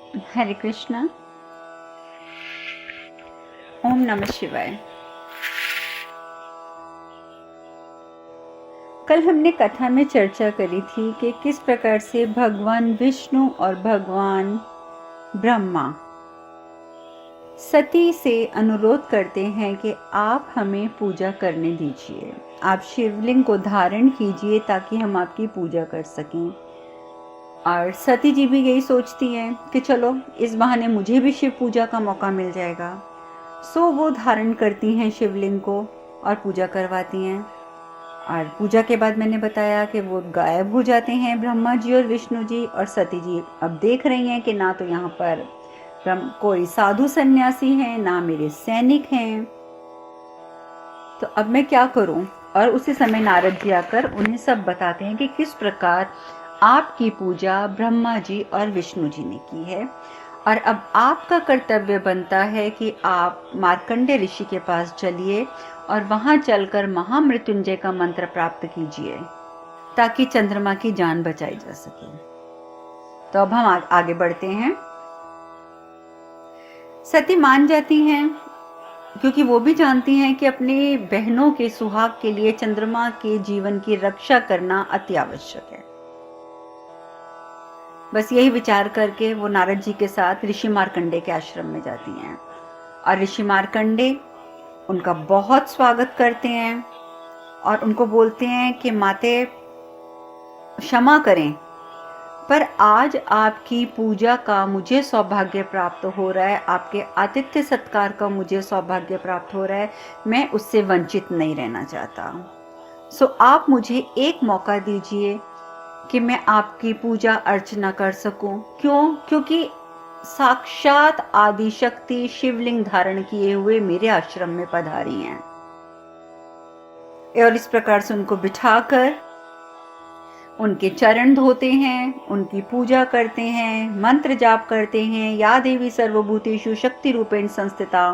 हरे कृष्णा। ओम नमः शिवाय। कल हमने कथा में चर्चा करी थी कि किस प्रकार से भगवान विष्णु और भगवान ब्रह्मा सती से अनुरोध करते हैं कि आप हमें पूजा करने दीजिए, आप शिवलिंग को धारण कीजिए ताकि हम आपकी पूजा कर सकें। और सती जी भी यही सोचती हैं कि चलो इस बहाने मुझे भी शिव पूजा का मौका मिल जाएगा। सो वो धारण करती हैं शिवलिंग को और पूजा करवाती हैं। और पूजा के बाद मैंने बताया कि वो गायब हो जाते हैं ब्रह्मा जी और विष्णु जी, और सती जी अब देख रही हैं कि ना तो यहाँ पर कोई साधु सन्यासी हैं, ना मेरे सैनिक हैं, तो अब मैं क्या करूं। और उसी समय नारद जी आकर उन्हें सब बताते हैं कि किस प्रकार आपकी पूजा ब्रह्मा जी और विष्णु जी ने की है, और अब आपका कर्तव्य बनता है कि आप मार्कंडे ऋषि के पास चलिए और वहां चलकर महामृत्युंजय का मंत्र प्राप्त कीजिए ताकि चंद्रमा की जान बचाई जा सके। तो अब हम आगे बढ़ते हैं। सती मान जाती हैं क्योंकि वो भी जानती हैं कि अपनी बहनों के सुहाग के लिए चंद्रमा के जीवन की रक्षा करना अति आवश्यक है। बस यही विचार करके वो नारद जी के साथ ऋषि मार्कंडे के आश्रम में जाती हैं, और ऋषि मार्कंडे उनका बहुत स्वागत करते हैं और उनको बोलते हैं कि माते क्षमा करें, पर आज आपकी पूजा का मुझे सौभाग्य प्राप्त हो रहा है, आपके आतिथ्य सत्कार का मुझे सौभाग्य प्राप्त हो रहा है, मैं उससे वंचित नहीं रहना चाहता। सो आप मुझे एक मौका दीजिए कि मैं आपकी पूजा अर्चना कर सकूं। क्यों? क्योंकि साक्षात आदि शक्ति शिवलिंग धारण किए हुए मेरे आश्रम में पधारी हैं। और इस प्रकार से उनको बिठाकर उनके चरण धोते हैं, उनकी पूजा करते हैं, मंत्र जाप करते हैं। या देवी सर्वभूतेषु शक्ति रूपेण संस्थिता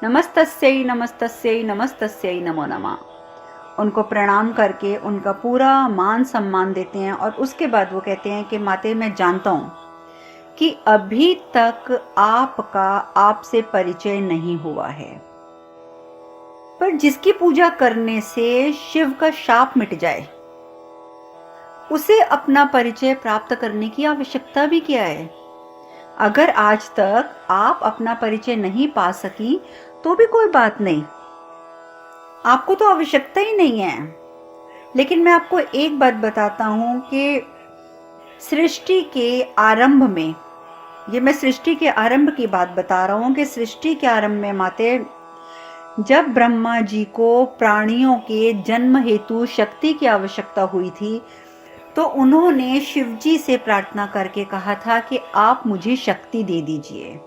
नमस्तस्यै नमस्तस्यै नमस्तस्यै नमो नमः। उनको प्रणाम करके उनका पूरा मान सम्मान देते हैं, और उसके बाद वो कहते हैं कि माते मैं जानता हूं कि अभी तक आपका आपसे परिचय नहीं हुआ है, पर जिसकी पूजा करने से शिव का शाप मिट जाए उसे अपना परिचय प्राप्त करने की आवश्यकता भी क्या है। अगर आज तक आप अपना परिचय नहीं पा सकी तो भी कोई बात नहीं, आपको तो आवश्यकता ही नहीं है। लेकिन मैं आपको एक बात बताता हूं कि सृष्टि के आरंभ में, ये मैं सृष्टि के आरंभ की बात बता रहा हूं कि सृष्टि के आरंभ में माते जब ब्रह्मा जी को प्राणियों के जन्म हेतु शक्ति की आवश्यकता हुई थी, तो उन्होंने शिवजी से प्रार्थना करके कहा था कि आप मुझे शक्ति दे दीजिए।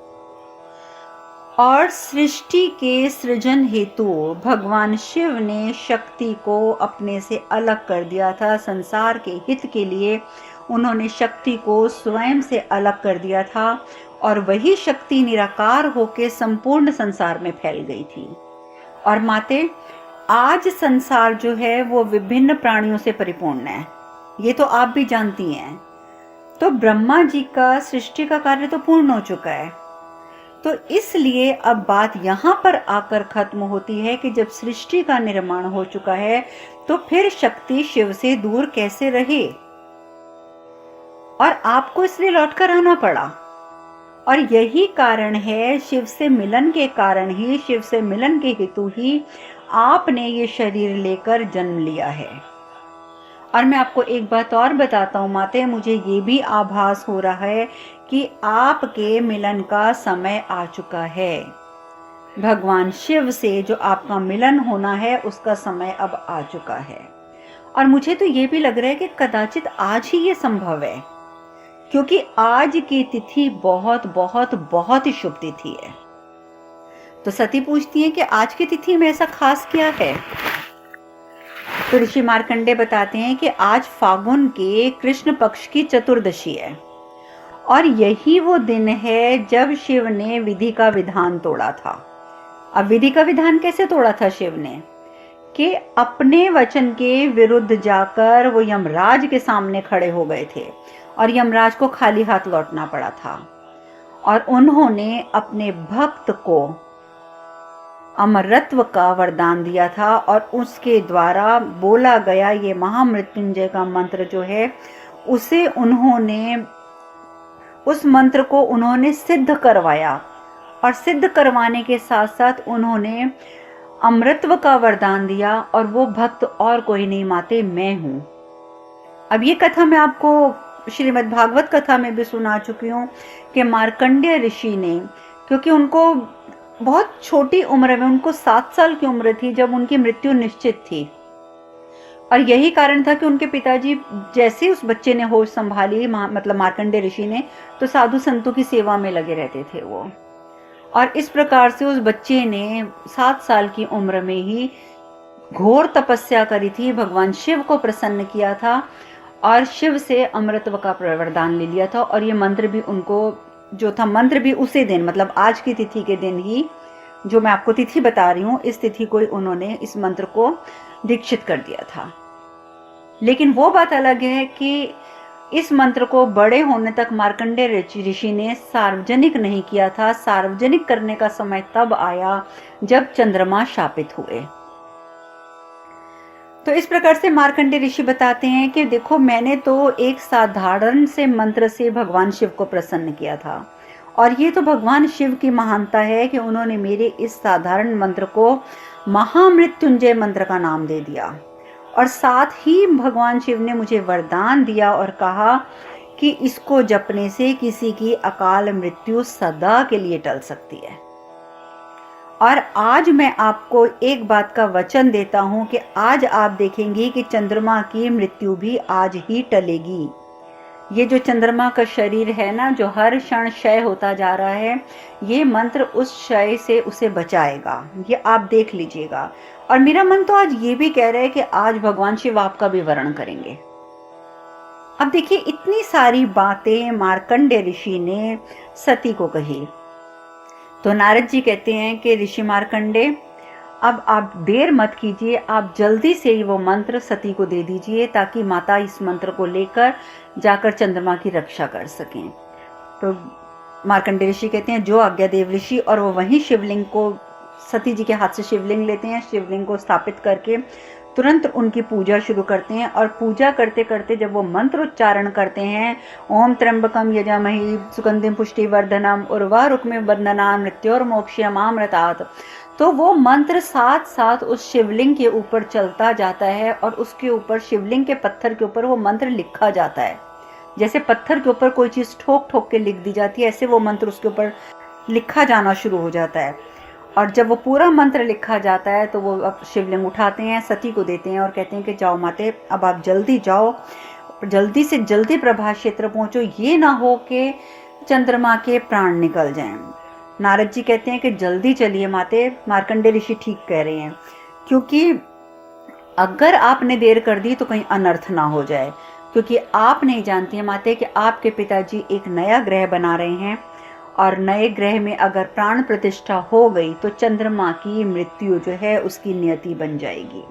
और सृष्टि के सृजन हेतु भगवान शिव ने शक्ति को अपने से अलग कर दिया था। संसार के हित के लिए उन्होंने शक्ति को स्वयं से अलग कर दिया था, और वही शक्ति निराकार होकर संपूर्ण संसार में फैल गई थी। और माते आज संसार जो है वो विभिन्न प्राणियों से परिपूर्ण है, ये तो आप भी जानती हैं। तो ब्रह्मा जी का सृष्टि का कार्य तो पूर्ण हो चुका है, तो इसलिए अब बात यहां पर आकर खत्म होती है कि जब सृष्टि का निर्माण हो चुका है तो फिर शक्ति शिव से दूर कैसे रहे, और आपको इसलिए लौटकर आना पड़ा। और यही कारण है, शिव से मिलन के कारण ही, शिव से मिलन के हेतु ही आपने ये शरीर लेकर जन्म लिया है। और मैं आपको एक बात और बताता हूँ माते, मुझे ये भी आभास हो रहा है कि आपके मिलन का समय आ चुका है। भगवान शिव से जो आपका मिलन होना है उसका समय अब आ चुका है। और मुझे तो ये भी लग रहा है कि कदाचित आज ही ये संभव है, क्योंकि आज की तिथि बहुत बहुत बहुत ही शुभ तिथि है। तो सती पूछती है कि आज की तिथि में ऐसा खास क्या है। तो ऋषि मार्कंडे बताते हैं कि आज फागुन के कृष्ण पक्ष की चतुर्दशी है, और यही वो दिन है जब शिव ने विधि का विधान तोड़ा था। अब विधि का विधान कैसे तोड़ा था शिव ने, कि अपने वचन के विरुद्ध जाकर वो यमराज के सामने खड़े हो गए थे, और यमराज को खाली हाथ लौटना पड़ा था। और उन्होंने अपने भक्त को अमरत्व का वरदान दिया था और उसके द्वारा बोला गया ये महामृत्युंजय का मंत्र जो है उसे उन्होंने, उस मंत्र को उन्होंने सिद्ध करवाया और सिद्ध करवाने के साथ साथ उन्होंने अमृतत्व का वरदान दिया और वो भक्त और कोई नहीं माते, मैं हूं। अब ये कथा मैं आपको श्रीमद् भागवत कथा में भी सुना चुकी हूँ कि मार्कंडेय ऋषि ने, क्योंकि उनको बहुत छोटी उम्र में, उनको 7 साल की उम्र थी जब उनकी मृत्यु निश्चित थी, और यही कारण था कि उनके पिताजी जैसे उस बच्चे ने होश संभाली, मतलब मार्कंडेय ऋषि ने, तो साधु संतों की सेवा में लगे रहते थे वो। और इस प्रकार से उस बच्चे ने 7 साल की उम्र में ही घोर तपस्या करी थी, भगवान शिव को प्रसन्न किया था और शिव से अमृतत्व का वरदान ले लिया था। और ये मंत्र भी उनको जो था, मंत्र भी उसी दिन, मतलब आज की तिथि के दिन ही, जो मैं आपको तिथि बता रही हूँ, इस तिथि को उन्होंने इस मंत्र को दीक्षित कर दिया था। लेकिन वो बात अलग है कि इस मंत्र को बड़े होने तक मार्कंडेय ऋषि ने सार्वजनिक नहीं किया था। सार्वजनिक करने का समय तब आया जब चंद्रमा शापित हुए। तो इस प्रकार से मार्कंडेय ऋषि बताते हैं कि देखो, मैंने तो एक साधारण से मंत्र से भगवान शिव को प्रसन्न किया था, और ये तो भगवान शिव की महानता है कि उन्होंने मेरे इस साधारण मंत्र को महामृत्युंजय मंत्र का नाम दे दिया। और साथ ही भगवान शिव ने मुझे वरदान दिया और कहा कि इसको जपने से किसी की अकाल मृत्यु सदा के लिए टल सकती है। और आज मैं आपको एक बात का वचन देता हूं कि आज आप देखेंगे कि चंद्रमा की मृत्यु भी आज ही टलेगी। ये जो चंद्रमा का शरीर है ना, जो हर क्षण क्षय होता जा रहा है, ये मंत्र उस क्षय से उसे बचाएगा, ये आप देख लीजिएगा। और मेरा मन तो आज ये भी कह रहा है कि आज भगवान शिव आपका भी वरण करेंगे। अब देखिए, इतनी सारी बातें मार्कंडेय ऋषि ने सती को कही, तो नारद जी कहते हैं कि ऋषि मार्कंडेय, अब आप देर मत कीजिए, आप जल्दी से ही वो मंत्र सती को दे दीजिए ताकि माता इस मंत्र को लेकर जाकर चंद्रमा की रक्षा कर सकें। तो मार्कंडेय ऋषि कहते हैं जो आज्ञा देव ऋषि, और वो वहीं शिवलिंग को, सती जी के हाथ से शिवलिंग लेते हैं, शिवलिंग को स्थापित करके तुरंत उनकी पूजा शुरू करते हैं। और पूजा करते करते जब वो मंत्र उच्चारण करते हैं, ओम त्र्यंबकम यजामहे सुगंधिम पुष्टिवर्धनम उर्वारुकमिव बंधनान् मृत्योर्मोक्षयमामृतात्, तो वो मंत्र साथ साथ उस शिवलिंग के ऊपर चलता जाता है और उसके ऊपर, शिवलिंग के पत्थर के ऊपर वो मंत्र लिखा जाता है। जैसे पत्थर के ऊपर कोई चीज ठोक ठोक के लिख दी जाती है, ऐसे वो मंत्र उसके ऊपर लिखा जाना शुरू हो जाता है। और जब वो पूरा मंत्र लिखा जाता है तो वो अब शिवलिंग उठाते हैं, सती को देते हैं और कहते हैं कि जाओ माते, अब आप जल्दी जाओ, जल्दी से जल्दी प्रभास क्षेत्र पहुंचो, ये ना हो कि चंद्रमा के प्राण निकल जाएं। नारद जी कहते हैं कि जल्दी चलिए माते, मार्कंडेय ऋषि ठीक कह रहे हैं, क्योंकि अगर आपने देर कर दी तो कहीं अनर्थ ना हो जाए। क्योंकि आप नहीं जानती हैं माते कि आपके पिताजी एक नया ग्रह बना रहे हैं, और नए ग्रह में अगर प्राण प्रतिष्ठा हो गई तो चंद्रमा की मृत्यु जो है उसकी नियति बन जाएगी,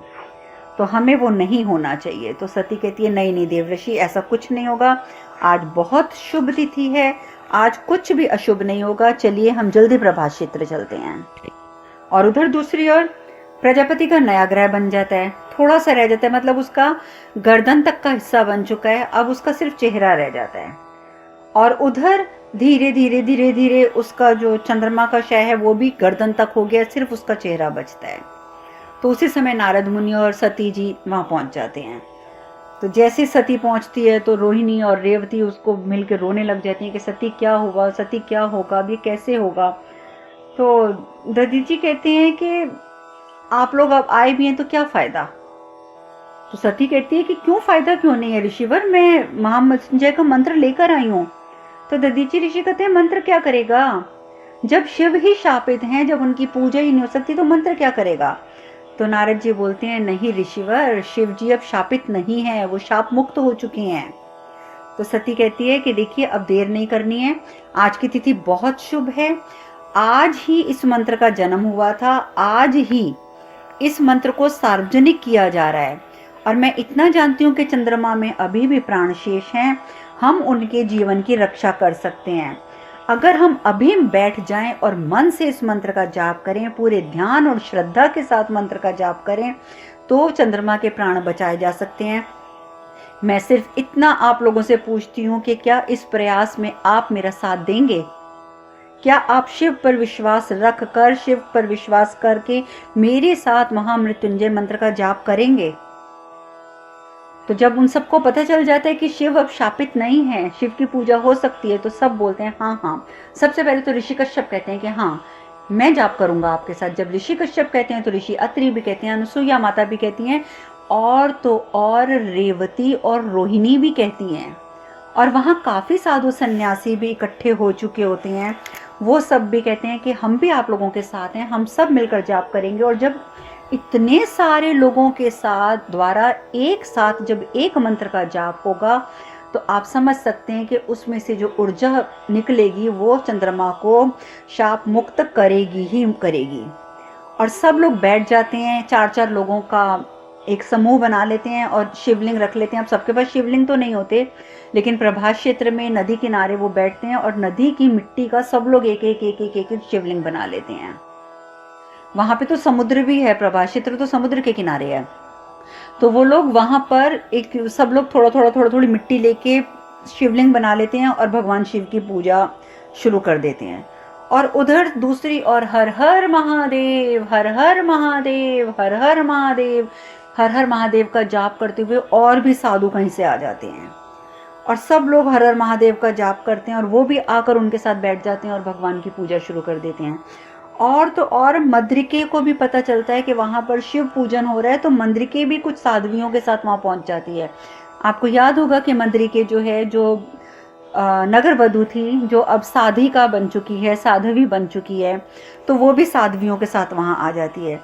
तो हमें वो नहीं होना चाहिए। तो सती कहती है नहीं नहीं देवऋषि, ऐसा कुछ नहीं होगा, आज बहुत शुभ तिथि है, आज कुछ भी अशुभ नहीं होगा, चलिए हम जल्दी प्रभास क्षेत्र चलते हैं। और उधर दूसरी ओर प्रजापति का नया ग्रह बन जाता है, थोड़ा सा रह जाता है, मतलब उसका गर्दन तक का हिस्सा बन चुका है, अब उसका सिर्फ चेहरा रह जाता है। और उधर धीरे धीरे धीरे धीरे उसका जो चंद्रमा का क्षय है वो भी गर्दन तक हो गया, सिर्फ उसका चेहरा बचता है। तो उसी समय नारद मुनि और सती जी वहां पहुंच जाते हैं। तो जैसे सती पहुंचती है तो रोहिणी और रेवती उसको मिलकर रोने लग जाती हैं कि सती क्या होगा, सती क्या होगा, अब ये कैसे होगा। तो दधी जी कहते हैं कि आप लोग अब आए भी हैं तो क्या फायदा। तो सती कहती है कि क्यों फायदा क्यों नहीं है ऋषिवर, मैं महामृत्युंजय का मंत्र लेकर आई हूं। तो दधीची ऋषि कहते हैं मंत्र क्या करेगा, जब शिव ही शापित हैं, जब उनकी पूजा ही नहीं हो सकती तो मंत्र क्या करेगा। तो नारद जी बोलते हैं नहीं ऋषिवर, शिव जी अब शापित नहीं है, वो शाप मुक्त हो चुकी हैं। तो सती कहती है कि देखिए अब देर नहीं करनी है, आज की तिथि बहुत शुभ है, आज ही इस मंत्र का जन्म हुआ था, आज ही इस मंत्र को सार्वजनिक किया जा रहा है। और मैं इतना जानती हूँ कि चंद्रमा में अभी भी प्राण शेष हैं, हम उनके जीवन की रक्षा कर सकते हैं। अगर हम अभी बैठ जाएं और मन से इस मंत्र का जाप करें, पूरे ध्यान और श्रद्धा के साथ मंत्र का जाप करें, तो चंद्रमा के प्राण बचाए जा सकते हैं। मैं सिर्फ इतना आप लोगों से पूछती हूँ कि क्या इस प्रयास में आप मेरा साथ देंगे? क्या आप शिव पर विश्वास रख कर, शिव पर विश्वास करके मेरे साथ महामृत्युंजय मंत्र का जाप करेंगे? तो जब उन सबको पता चल जाता है कि शिव अब शापित नहीं है, शिव की पूजा हो सकती है, तो सब बोलते हैं हाँ हाँ। सबसे पहले तो ऋषि कश्यप कहते हैं कि हाँ मैं जाप करूंगा आपके साथ। जब ऋषि कश्यप कहते हैं तो ऋषि अत्रि भी कहते हैं, अनुसुईया माता भी कहती हैं, और तो और रेवती और रोहिणी भी कहती हैं। और वहाँ काफ़ी साधु सन्यासी भी इकट्ठे हो चुके होते हैं, वो सब भी कहते हैं कि हम भी आप लोगों के साथ हैं, हम सब मिलकर जाप करेंगे। और जब इतने सारे लोगों के साथ द्वारा एक साथ जब एक मंत्र का जाप होगा, तो आप समझ सकते हैं कि उसमें से जो ऊर्जा निकलेगी वो चंद्रमा को शाप मुक्त करेगी ही करेगी। और सब लोग बैठ जाते हैं, 4-4 लोगों का एक समूह बना लेते हैं और शिवलिंग रख लेते हैं। अब सबके पास शिवलिंग तो नहीं होते, लेकिन प्रभास क्षेत्र में नदी किनारे वो बैठते हैं और नदी की मिट्टी का सब लोग एक एक शिवलिंग बना लेते हैं। वहां पे तो समुद्र भी है, प्रभास क्षेत्र तो समुद्र के किनारे है, तो वो लोग वहां पर एक सब लोग थोड़ा थोड़ी मिट्टी लेके शिवलिंग बना लेते हैं और भगवान शिव की पूजा शुरू कर देते हैं। और उधर दूसरी ओर हर हर महादेव, हर हर महादेव, हर हर महादेव, हर हर महादेव का जाप करते हुए और भी साधु कहीं से आ जाते हैं और सब लोग हर हर महादेव का जाप करते हैं और वो भी आकर उनके साथ बैठ जाते हैं और भगवान की पूजा शुरू कर देते हैं। और तो और मद्रिके को भी पता चलता है कि वहां पर शिव पूजन हो रहा है, तो मद्रिके भी कुछ साध्वियों के साथ वहां पहुंच जाती है। आपको याद होगा कि मद्रिके जो है, जो नगर वधु थी, जो अब साधिका बन चुकी है, साध्वी बन चुकी है, तो वो भी साध्वियों के साथ वहां आ जाती है।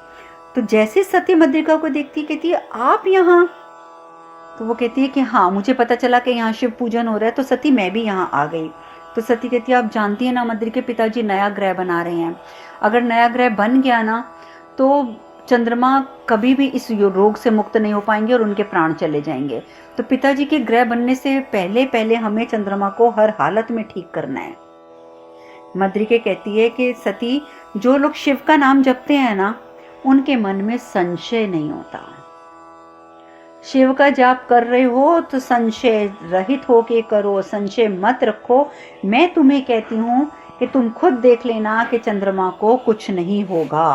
तो जैसे सती मद्रिका को देखती, कहती है आप यहाँ? तो वो कहती है कि हाँ, मुझे पता चला कि यहाँ शिव पूजन हो रहा है, तो सती मैं भी यहाँ आ गई। तो सती कहती है आप जानती है ना, मद्री के पिताजी नया ग्रह बना रहे हैं, अगर नया ग्रह बन गया ना तो चंद्रमा कभी भी इस रोग से मुक्त नहीं हो पाएंगे और उनके प्राण चले जाएंगे। तो पिताजी के ग्रह बनने से पहले पहले हमें चंद्रमा को हर हालत में ठीक करना है। मद्रिके कहती है कि सती, जो लोग शिव का नाम जपते हैं ना, उनके मन में संशय नहीं होता। शिव का जाप कर रहे हो तो संशय रहित होके करो, संशय मत रखो। मैं तुम्हें कहती हूं कि तुम खुद देख लेना कि चंद्रमा को कुछ नहीं होगा।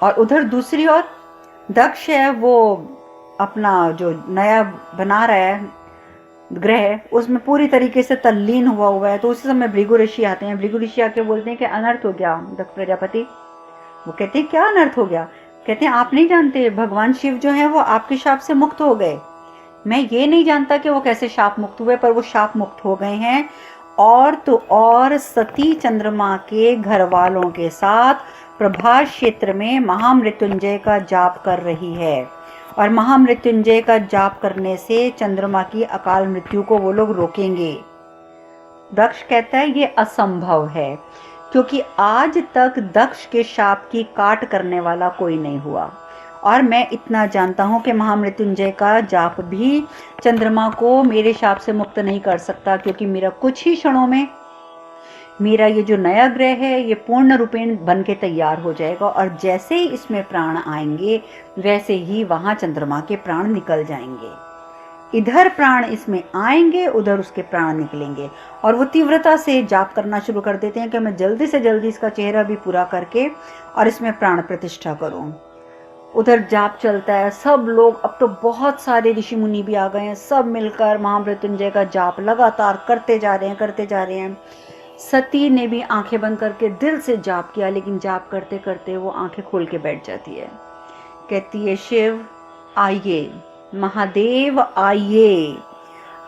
और उधर दूसरी ओर दक्ष है, वो अपना जो नया बना रहा है ग्रह, उसमें पूरी तरीके से तल्लीन हुआ है। तो उसी समय भृगु ऋषि आते हैं। भृगु ऋषि आके बोलते हैं कि अनर्थ हो गया दक्ष प्रजापति। वो कहते हैं क्या अनर्थ हो गया? कहते हैं आप नहीं जानते, भगवान शिव जो है वो आपके शाप से मुक्त हो गए। मैं ये नहीं जानता कि वो कैसे शाप मुक्त हुए, पर वो शाप मुक्त हो गए हैं। और तो और सती चंद्रमा के घर वालों के साथ प्रभास क्षेत्र में महामृत्युंजय का जाप कर रही है, और महामृत्युंजय का जाप करने से चंद्रमा की अकाल मृत्यु को वो लोग रोकेंगे। दक्ष कहता है ये असंभव है, क्योंकि आज तक दक्ष के शाप की काट करने वाला कोई नहीं हुआ। और मैं इतना जानता हूं कि महामृत्युंजय का जाप भी चंद्रमा को मेरे शाप से मुक्त नहीं कर सकता, क्योंकि मेरा कुछ ही क्षणों में मेरा ये जो नया ग्रह है ये पूर्ण रूपेण बन के तैयार हो जाएगा, और जैसे ही इसमें प्राण आएंगे वैसे ही वहां चंद्रमा के प्राण निकल जाएंगे। इधर प्राण इसमें आएंगे, उधर उसके प्राण निकलेंगे। और वो तीव्रता से जाप करना शुरू कर देते हैं कि मैं जल्दी से जल्दी इसका चेहरा भी पूरा करके और इसमें प्राण प्रतिष्ठा करूं। उधर जाप चलता है, सब लोग, अब तो बहुत सारे ऋषि मुनि भी आ गए हैं, सब मिलकर महामृत्युंजय का जाप लगातार करते जा रहे हैं। सती ने भी आंखें बंद करके दिल से जाप किया, लेकिन जाप करते करते वो आंखें खोल के बैठ जाती है। कहती है शिव आइए, महादेव आइए,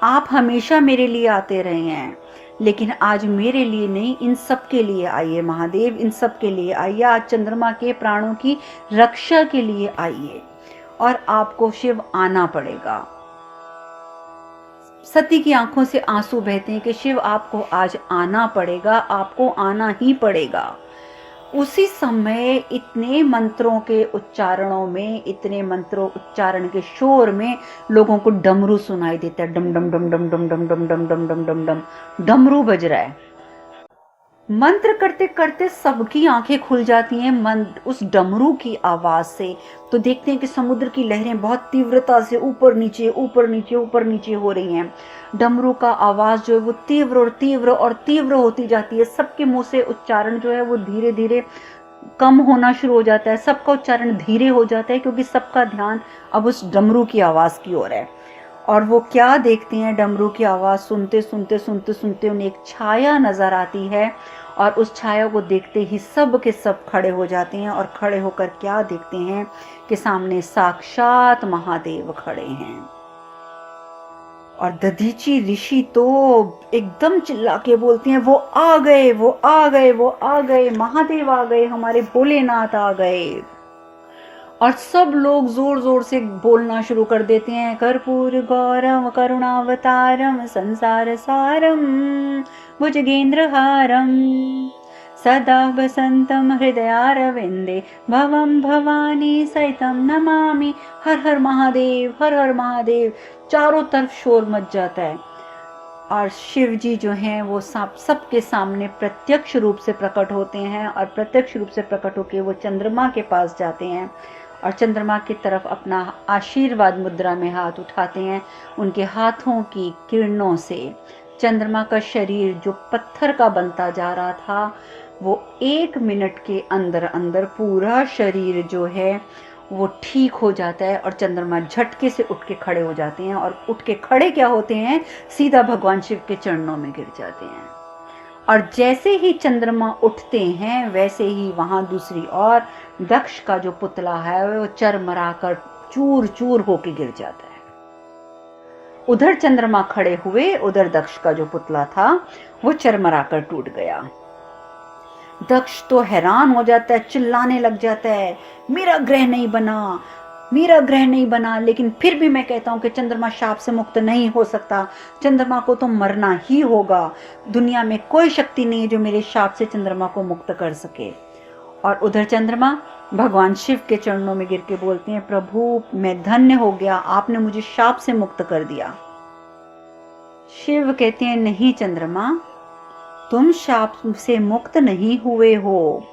आप हमेशा मेरे लिए आते रहे हैं, लेकिन आज मेरे लिए नहीं, इन सब के लिए आइए महादेव, इन सब के लिए आइए। आज चंद्रमा के प्राणों की रक्षा के लिए आइए, और आपको शिव आना पड़ेगा। सती की आंखों से आंसू बहते हैं कि शिव आपको आज आना पड़ेगा, आपको आना ही पड़ेगा। उसी समय इतने मंत्रों के उच्चारणों में, इतने मंत्रों उच्चारण के शोर में लोगों को डमरू सुनाई देता है। डम डम डम डम डम डम डम डम डम डम डम डम, डमरू बज रहा है। मंत्र करते करते सबकी आंखें खुल जाती हैं उस डमरू की आवाज से। तो देखते हैं कि समुद्र की लहरें बहुत तीव्रता से ऊपर नीचे ऊपर नीचे ऊपर नीचे हो रही हैं। डमरू का आवाज जो है वो तीव्र और तीव्र और तीव्र होती जाती है। सबके मुंह से उच्चारण जो है वो धीरे धीरे कम होना शुरू हो जाता है, सबका उच्चारण धीरे हो जाता है, क्योंकि सबका ध्यान अब उस डमरू की आवाज की ओर है। और वो क्या देखते हैं, डमरू की आवाज सुनते सुनते सुनते सुनते उन्हें एक छाया नजर आती है, और उस छाया को देखते ही सब के सब खड़े हो जाते हैं। और खड़े होकर क्या देखते हैं कि सामने साक्षात महादेव खड़े हैं। और दधीची ऋषि तो एकदम चिल्ला के बोलते हैं, वो आ गए, वो आ गए, वो आ गए, महादेव आ गए, हमारे भोलेनाथ आ गए। और सब लोग जोर जोर से बोलना शुरू कर देते हैं, कर्पूर गौरम करुणावतारम संसार सारम भुजगेंद्रहारम सदा वसंतम हृदयारविंदे भवम भवानी सहितम नमामि। हर हर महादेव, हर हर महादेव। चारों तरफ शोर मच जाता है। और शिव जी जो हैं वो सबके सामने प्रत्यक्ष रूप से प्रकट होते हैं, और प्रत्यक्ष रूप से प्रकट होकर वो चंद्रमा के पास जाते हैं और चंद्रमा की तरफ अपना आशीर्वाद मुद्रा में हाथ उठाते हैं। उनके हाथों की किरणों से चंद्रमा का शरीर जो पत्थर का बनता जा रहा था, वो 1 मिनट के अंदर अंदर पूरा शरीर जो है वो ठीक हो जाता है। और चंद्रमा झटके से उठ के खड़े हो जाते हैं, और उठ के खड़े क्या होते हैं, सीधा भगवान शिव के चरणों में गिर जाते हैं। और जैसे ही चंद्रमा उठते हैं वैसे ही वहां दूसरी ओर दक्ष का जो पुतला है वो चरमराकर चूर चूर होके गिर जाता है। उधर चंद्रमा खड़े हुए, उधर दक्ष का जो पुतला था वो चरमराकर टूट गया। दक्ष तो हैरान हो जाता है, चिल्लाने लग जाता है, मेरा ग्रह नहीं बना, मेरा ग्रह नहीं बना। लेकिन फिर भी मैं कहता हूं कि चंद्रमा शाप से मुक्त नहीं हो सकता, चंद्रमा को तो मरना ही होगा। दुनिया में कोई शक्ति नहीं है जो मेरे शाप से चंद्रमा को मुक्त कर सके। और उधर चंद्रमा भगवान शिव के चरणों में गिर के बोलते हैं, प्रभु मैं धन्य हो गया, आपने मुझे शाप से मुक्त कर दिया। शिव कहते हैं, नहीं चंद्रमा, तुम शाप से मुक्त नहीं हुए हो,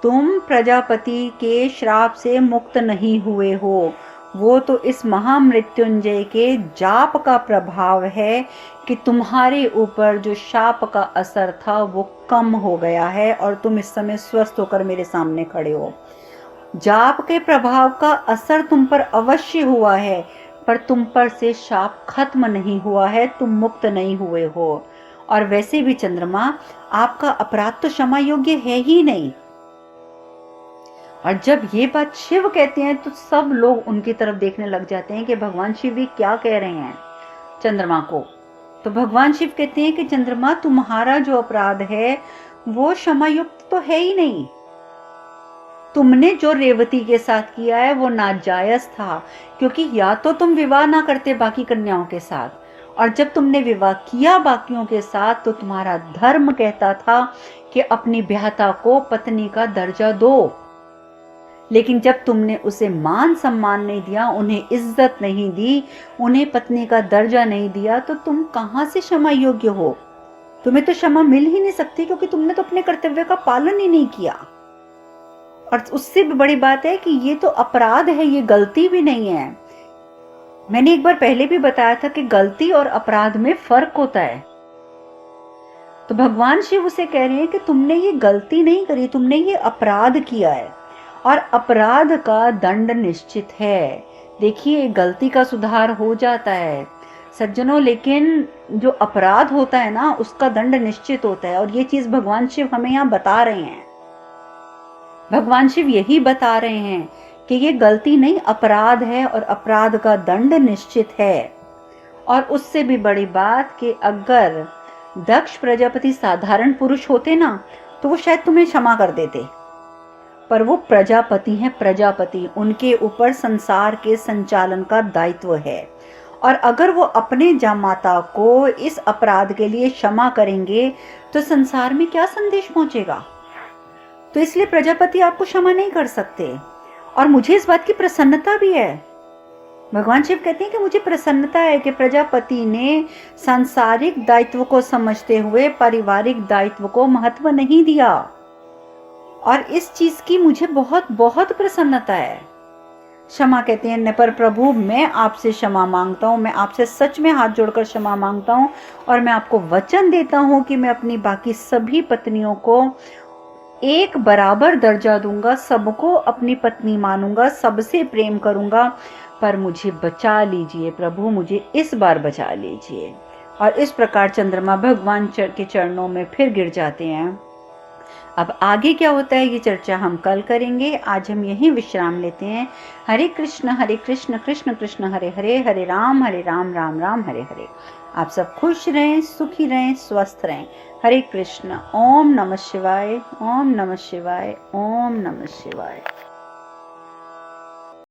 तुम प्रजापति के श्राप से मुक्त नहीं हुए हो। वो तो इस महामृत्युंजय के जाप का प्रभाव है कि तुम्हारे ऊपर जो शाप का असर था वो कम हो गया है और तुम इस समय स्वस्थ होकर मेरे सामने खड़े हो। जाप के प्रभाव का असर तुम पर अवश्य हुआ है, पर तुम पर से शाप खत्म नहीं हुआ है, तुम मुक्त नहीं हुए हो। और वैसे भी चंद्रमा, आपका अपराध तो क्षमा योग्य है ही नहीं। और जब ये बात शिव कहते हैं तो सब लोग उनकी तरफ देखने लग जाते हैं कि भगवान शिव भी क्या कह रहे हैं चंद्रमा को। तो भगवान शिव कहते हैं कि चंद्रमा, तुम्हारा जो अपराध है वो क्षमा युक्त तो है ही नहीं। तुमने जो रेवती के साथ किया है वो नाजायज था, क्योंकि या तो तुम विवाह ना करते बाकी कन्याओं के साथ, और जब तुमने विवाह किया बाकियों के साथ तो तुम्हारा धर्म कहता था कि अपनी ब्याहता को पत्नी का दर्जा दो। लेकिन जब तुमने उसे मान सम्मान नहीं दिया, उन्हें इज्जत नहीं दी, उन्हें पत्नी का दर्जा नहीं दिया, तो तुम कहां से क्षमा योग्य हो? तुम्हें तो क्षमा मिल ही नहीं सकती, क्योंकि तुमने तो अपने कर्तव्य का पालन ही नहीं किया। और उससे भी बड़ी बात है कि ये तो अपराध है, ये गलती भी नहीं है। मैंने एक बार पहले भी बताया था कि गलती और अपराध में फर्क होता है। तो भगवान शिव उसे कह रहे हैं कि तुमने ये गलती नहीं करी, तुमने ये अपराध किया है, और अपराध का दंड निश्चित है। देखिए, गलती का सुधार हो जाता है सज्जनों, लेकिन जो अपराध होता है ना, उसका दंड निश्चित होता है। और ये चीज भगवान शिव हमें यहाँ बता रहे हैं। भगवान शिव यही बता रहे हैं कि ये गलती नहीं, अपराध है, और अपराध का दंड निश्चित है। और उससे भी बड़ी बात कि अगर दक्ष प्रजापति साधारण पुरुष होते ना, तो वो शायद तुम्हें क्षमा कर देते, पर वो प्रजापति हैं, प्रजापति, उनके ऊपर संसार के संचालन का दायित्व है। और अगर वो अपने जामाता को इस अपराध के लिए क्षमा करेंगे तो संसार में क्या संदेश पहुंचेगा? तो इसलिए प्रजापति आपको क्षमा नहीं कर सकते। और मुझे इस बात की प्रसन्नता भी है भगवान शिव कहते हैं कि मुझे प्रसन्नता है कि प्रजापति ने सांसारिक दायित्व को समझते हुए पारिवारिक दायित्व को महत्व नहीं दिया, और इस चीज की मुझे बहुत बहुत प्रसन्नता है। क्षमा कहते हैं, पर प्रभु मैं आपसे क्षमा मांगता हूँ, मैं आपसे सच में हाथ जोड़कर क्षमा मांगता हूँ, और मैं आपको वचन देता हूँ कि मैं अपनी बाकी सभी पत्नियों को एक बराबर दर्जा दूंगा, सबको अपनी पत्नी मानूंगा, सबसे प्रेम करूंगा, पर मुझे बचा लीजिए प्रभु, मुझे इस बार बचा लीजिए। और इस प्रकार चंद्रमा भगवान के चरणों में फिर गिर जाते हैं। अब आगे क्या होता है ये चर्चा हम कल करेंगे। आज हम यहीं विश्राम लेते हैं। हरे कृष्ण कृष्ण कृष्ण हरे हरे, हरे राम राम राम हरे हरे। आप सब खुश रहें, सुखी रहें, स्वस्थ रहें। हरे कृष्ण। ओम नमः शिवाय, ओम नमः शिवाय, ओम नमः शिवाय।